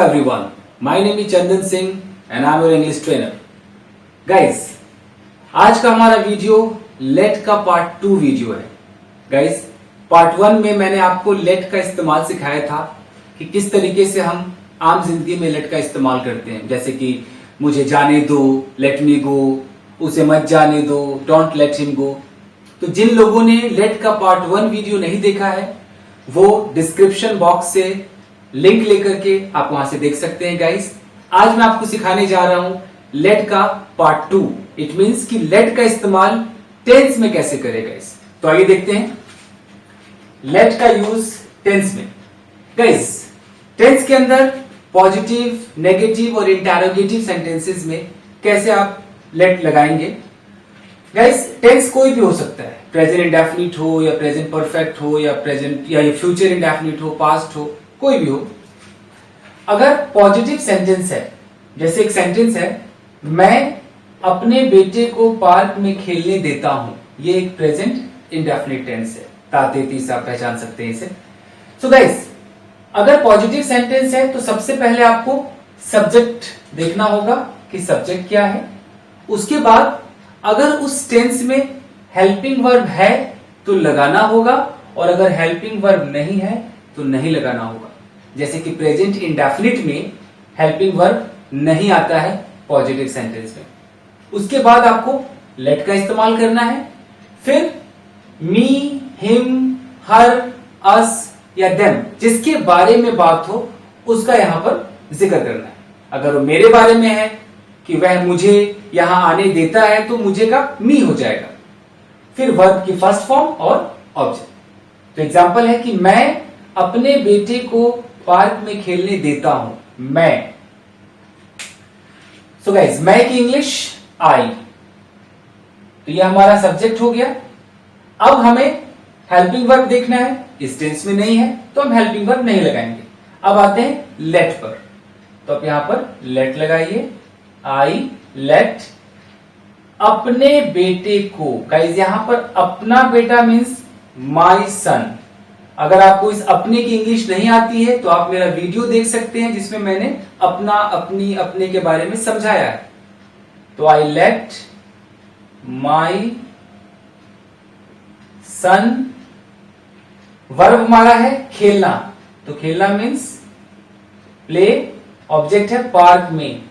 everyone, my name is Chandan Singh and I am your English trainer. Guys, आज का हमारा video late का part 2 video है. Guys, part 1 में मैंने आपको लेट का इस्तेमाल सिखाया था कि किस तरीके से हम आम जिंदगी में लेट का इस्तेमाल करते हैं, जैसे कि मुझे जाने दो, लेट मी गो, उसे मत जाने दो, डोंट लेट हिम गो. तो जिन लोगों ने लेट का पार्ट 1 वीडियो नहीं देखा है वो डिस्क्रिप्शन बॉक्स से लिंक लेकर के आप वहां से देख सकते हैं. गाइस, आज मैं आपको सिखाने जा रहा हूं लेट का पार्ट 2. इट मींस कि लेट का इस्तेमाल टेंस में कैसे करें. गाइस, तो आइए देखते हैं लेट का यूज टेंस में. गाइस, टेंस के अंदर पॉजिटिव, नेगेटिव और इंटरोगेटिव सेंटेंसेस में कैसे आप लेट लगाएंगे. गाइस, टेंस कोई भी हो सकता है, प्रेजेंट इंडेफिनिट हो या प्रेजेंट परफेक्ट हो या प्रेजेंट या फ्यूचर इंडेफिनिट हो, पास्ट हो, कोई भी हो. अगर पॉजिटिव सेंटेंस है, जैसे एक सेंटेंस है, मैं अपने बेटे को पार्क में खेलने देता हूं, ये एक प्रेजेंट इंडेफिनिट टेंस है. तातेती से आप पहचान सकते हैं इसे. सो गाइस, अगर पॉजिटिव सेंटेंस है तो सबसे पहले आपको सब्जेक्ट देखना होगा कि सब्जेक्ट क्या है. उसके बाद अगर उस टेंस में हेल्पिंग वर्ब है तो लगाना होगा, और अगर हेल्पिंग वर्ब नहीं है तो नहीं लगाना होगा. जैसे कि प्रेजेंट इंडेफिनिट में हेल्पिंग वर्ब नहीं आता है पॉजिटिव सेंटेंस में. उसके बाद आपको लेट का इस्तेमाल करना है. फिर मी, हिम, हर, अस या देम, जिसके बारे में बात हो उसका यहां पर जिक्र करना है. अगर वो मेरे बारे में है कि वह मुझे यहां आने देता है तो मुझे का मी हो जाएगा. फिर वर्ब की फर्स्ट फॉर्म और ऑब्जेक्ट. तो एग्जांपल है कि मैं अपने बेटे को पार्क में खेलने देता हूं, मैं. सो गाइस, मैं की इंग्लिश आई. तो यह हमारा सब्जेक्ट हो गया. अब हमें हेल्पिंग वर्ब देखना है, इस टेंस में नहीं है तो हम हेल्पिंग वर्ब नहीं लगाएंगे. अब आते हैं लेट पर. तो आप यहां पर लेट लगाइए. आई लेट अपने बेटे को. गाइस, यहां पर अपना बेटा मीन्स माई सन. अगर आपको इस अपने की इंग्लिश नहीं आती है तो आप मेरा वीडियो देख सकते हैं जिसमें मैंने अपना, अपनी, अपने के बारे में समझाया है. तो आई लेट माई सन. वर्ब हमारा है खेलना, तो खेलना मीन्स प्ले. ऑब्जेक्ट है पार्क में,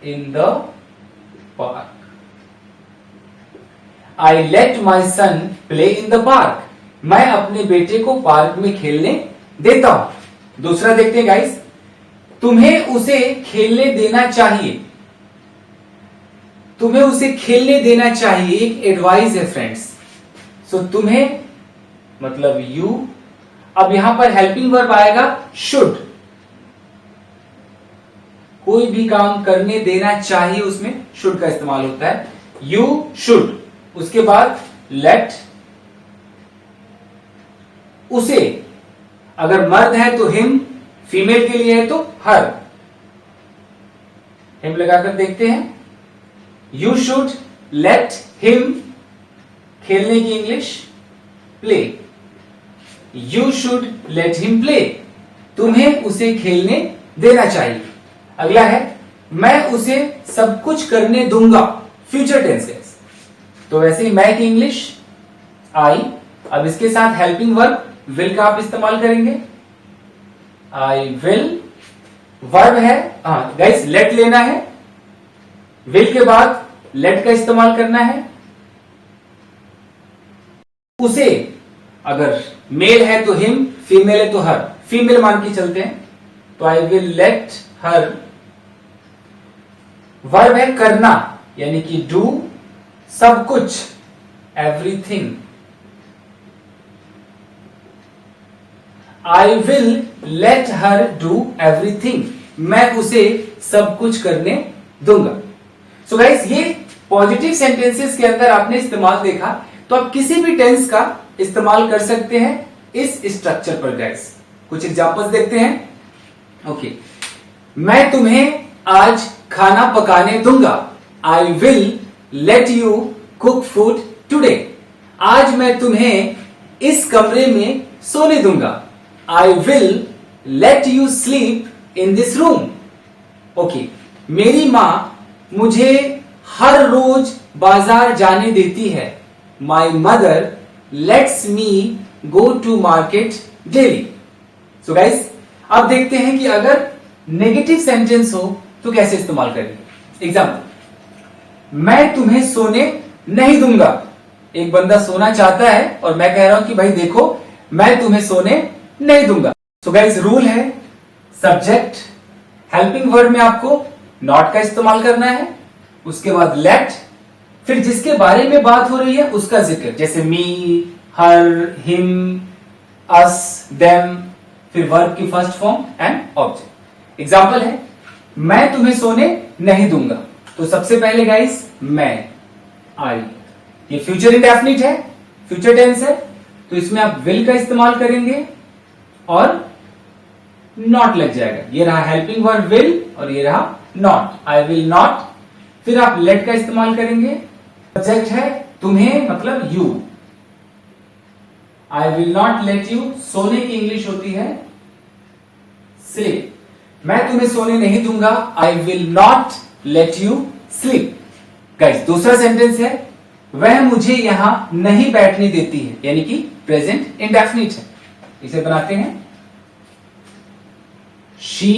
in the park. I let my son play in the park. मैं अपने बेटे को पार्क में खेलने देता हूं. दूसरा देखते हैं गाइस, तुम्हें उसे खेलने देना चाहिए. तुम्हें उसे खेलने देना चाहिए एक एडवाइस है फ्रेंड्स. सो तुम्हें मतलब यू. अब यहां पर हेल्पिंग वर्ब आएगा शुड. कोई भी काम करने देना चाहिए उसमें शुड का इस्तेमाल होता है. You should. उसके बाद लेट उसे. अगर मर्द है तो हिम, फीमेल के लिए है तो हर. हिम लगाकर देखते हैं. You should let him. खेलने की English play. You should let him play. तुम्हें उसे खेलने देना चाहिए. अगला है मैं उसे सब कुछ करने दूंगा, फ्यूचर टेंस है. तो वैसे ही मैं की इंग्लिश आई. अब इसके साथ हेल्पिंग वर्ब विल का आप इस्तेमाल करेंगे. I will. वर्ब है गाइस, लेट लेना है. विल के बाद लेट का इस्तेमाल करना है. उसे अगर मेल है तो हिम, फीमेल है तो हर. फीमेल मान के चलते हैं तो आई विल लेट हर. वर्ब है करना, यानी कि डू. सब कुछ, everything. I will let her do everything. मैं उसे सब कुछ करने दूंगा. सो गाइस, ये पॉजिटिव सेंटेंसेस के अंदर आपने इस्तेमाल देखा. तो आप किसी भी टेंस का इस्तेमाल कर सकते हैं इस स्ट्रक्चर पर. गाइस, कुछ एग्जांपल्स देखते हैं. ओके, मैं तुम्हें आज खाना पकाने दूंगा. I will let you cook food today. आज मैं तुम्हें इस कमरे में सोने दूंगा. I will let you sleep in this room. Okay, मेरी माँ मुझे हर रोज बाजार जाने देती है। My mother lets me go to market daily. So guys, अब देखते हैं कि अगर नेगेटिव सेंटेंस हो तो कैसे इस्तेमाल करेंगे। एग्जाम्पल, मैं तुम्हें सोने नहीं दूंगा। एक बंदा सोना चाहता है और मैं कह रहा हूं कि भाई देखो, मैं तुम्हें सोने नहीं दूंगा। सो गाइस, रूल है सब्जेक्ट हेल्पिंग वर्ड में आपको नॉट का इस्तेमाल करना है, उसके बाद लेट, फिर जिसके बारे में बात हो रही है उसका जिक्र, जैसे मी, हर, हिम, अस, देम, फिर वर्ब की first form and object. Example है, मैं तुम्हें सोने नहीं दूंगा। तो सबसे पहले गाइस, मैं, आई, ये फ्यूचर इंडेफिनिट है, फ्यूचर टेंस है, तो इसमें आप विल का इस्तेमाल करेंगे और नॉट लग जाएगा। ये रहा हेल्पिंग वर्ड विल और ये रहा नॉट, आई विल नॉट। फिर आप लेट का इस्तेमाल करेंगे, सब्जेक्ट है तुम्हें मतलब you, I will not let you. सोने की इंग्लिश होती है स्लीप, मैं तुम्हें सोने नहीं दूंगा, I will not let you sleep. Guys, दूसरा सेंटेंस है, वह मुझे यहां नहीं बैठने देती है, यानी कि प्रेजेंट इंडेफिनिट है। इसे बनाते हैं शी।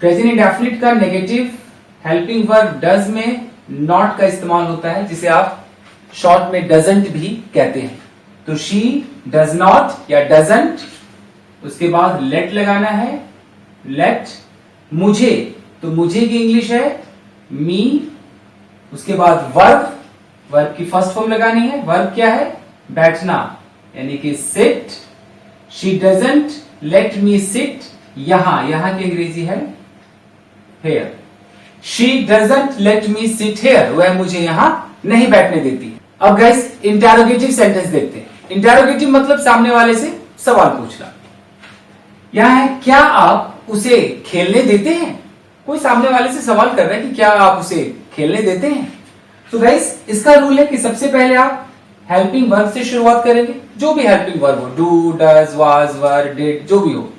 प्रेजेंट इंडेफिनिट का नेगेटिव हेल्पिंग वर्ब डज में नॉट का इस्तेमाल होता है, जिसे आप शॉर्ट में डजंट भी कहते हैं। तो शी डज नॉट या डजंट, उसके बाद लेट लगाना है, लेट। मुझे, तो मुझे की इंग्लिश है मी, उसके बाद वर्ब, वर्ब की फर्स्ट फॉर्म लगानी है। वर्ब क्या है? बैठना, यानी कि sit. She doesn't let me sit यहां, यहां की अंग्रेजी है here. She doesn't let me sit here, वह मुझे यहां नहीं बैठने देती। अब गाइस, इंटेरोगेटिव सेंटेंस देखते हैं। इंटेरोगेटिव मतलब सामने वाले से सवाल पूछना। यहां है, क्या आप उसे खेलने देते हैं? कोई सामने वाले से सवाल कर रहा है कि क्या आप उसे खेलने देते हैं। तो गाइस, इसका रूल है कि सबसे पहले आप हेल्पिंग वर्ब से शुरुआत करेंगे, जो भी हेल्पिंग वर्ब हो, do, does, was, were, did, जो भी हो।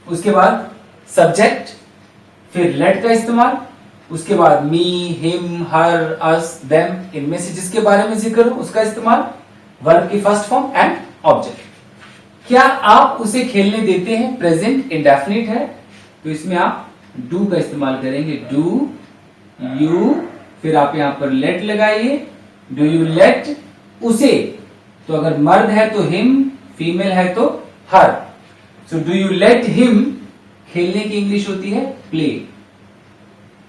उसके बाद सब्जेक्ट, फिर लेट का इस्तेमाल, उसके बाद मी, हिम, हर, अस, देम, इनमें से जिसके बारे में जिक्र हो उसका इस्तेमाल, वर्ब की फर्स्ट फॉर्म एंड ऑब्जेक्ट। क्या आप उसे खेलने देते हैं, प्रेजेंट इंडेफिनिट है, तो इसमें आप डू का इस्तेमाल करेंगे। डू यू, फिर आप यहां पर लेट लगाइए। डू यू लेट उसे, तो अगर मर्द है तो हिम, फीमेल है तो her. So do you let him, खेलने की इंग्लिश होती है play.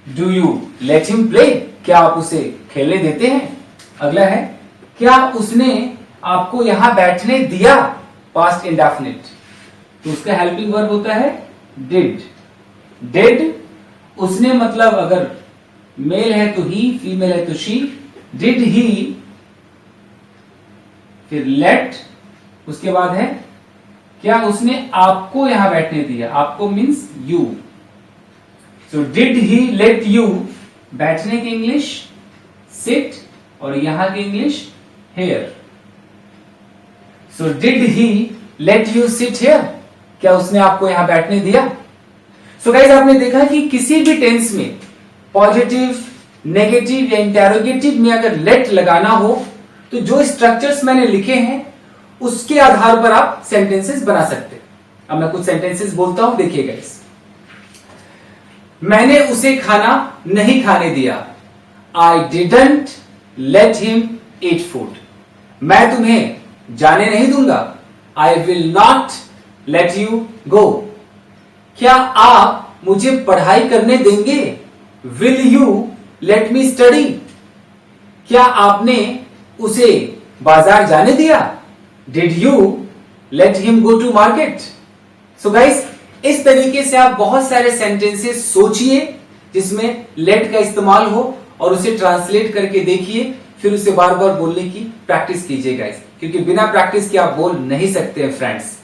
Do you let him play, क्या आप उसे खेलने देते हैं। अगला है, क्या उसने आपको यहां बैठने दिया, पास्ट इंडेफिनिट, तो उसका हेल्पिंग वर्ब होता है डिड। डिड, उसने मतलब अगर मेल है तो ही, फीमेल है तो शी। डिड ही, फिर लेट, उसके बाद है, क्या उसने आपको यहां बैठने दिया। आपको means you. So did he let you, बैठने की इंग्लिश सिट और यहां की English here. So did he let you sit here, क्या उसने आपको यहां बैठने दिया। सो गाइस, आपने देखा कि किसी भी टेंस में पॉजिटिव, नेगेटिव या इंटेरोगेटिव में अगर लेट लगाना हो तो जो स्ट्रक्चर्स मैंने लिखे हैं उसके आधार पर आप सेंटेंसेस बना सकते हैं। अब मैं कुछ सेंटेंसेस बोलता हूं, देखिए गाइस। मैंने उसे खाना नहीं खाने दिया, I didn't let him eat food. मैं तुम्हें जाने नहीं दूंगा, I will not let you go. क्या आप मुझे पढ़ाई करने देंगे, will you let me study. क्या आपने उसे बाजार जाने दिया, did you let him go to market. So guys, इस तरीके से आप बहुत सारे सेंटेंसेस सोचिए जिसमें लेट का इस्तेमाल हो और उसे ट्रांसलेट करके देखिए, फिर उसे बार बार बोलने की प्रैक्टिस कीजिए गाइस, क्योंकि बिना प्रैक्टिस के आप बोल नहीं सकते हैं फ्रेंड्स।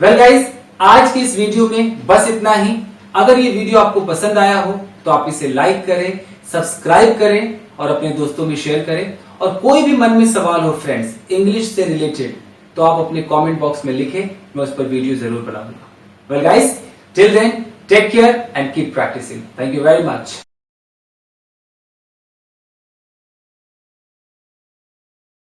वेल गाइस, आज की इस वीडियो में बस इतना ही। अगर ये वीडियो आपको पसंद आया हो तो आप इसे लाइक करें, सब्सक्राइब करें और अपने दोस्तों में शेयर करें। और कोई भी मन में सवाल हो फ्रेंड्स इंग्लिश से रिलेटेड, तो आप अपने कमेंट बॉक्स में लिखें, मैं उस पर वीडियो जरूर बनाऊंगा। Well guys, Till then, take care and keep practicing. Thank you very much.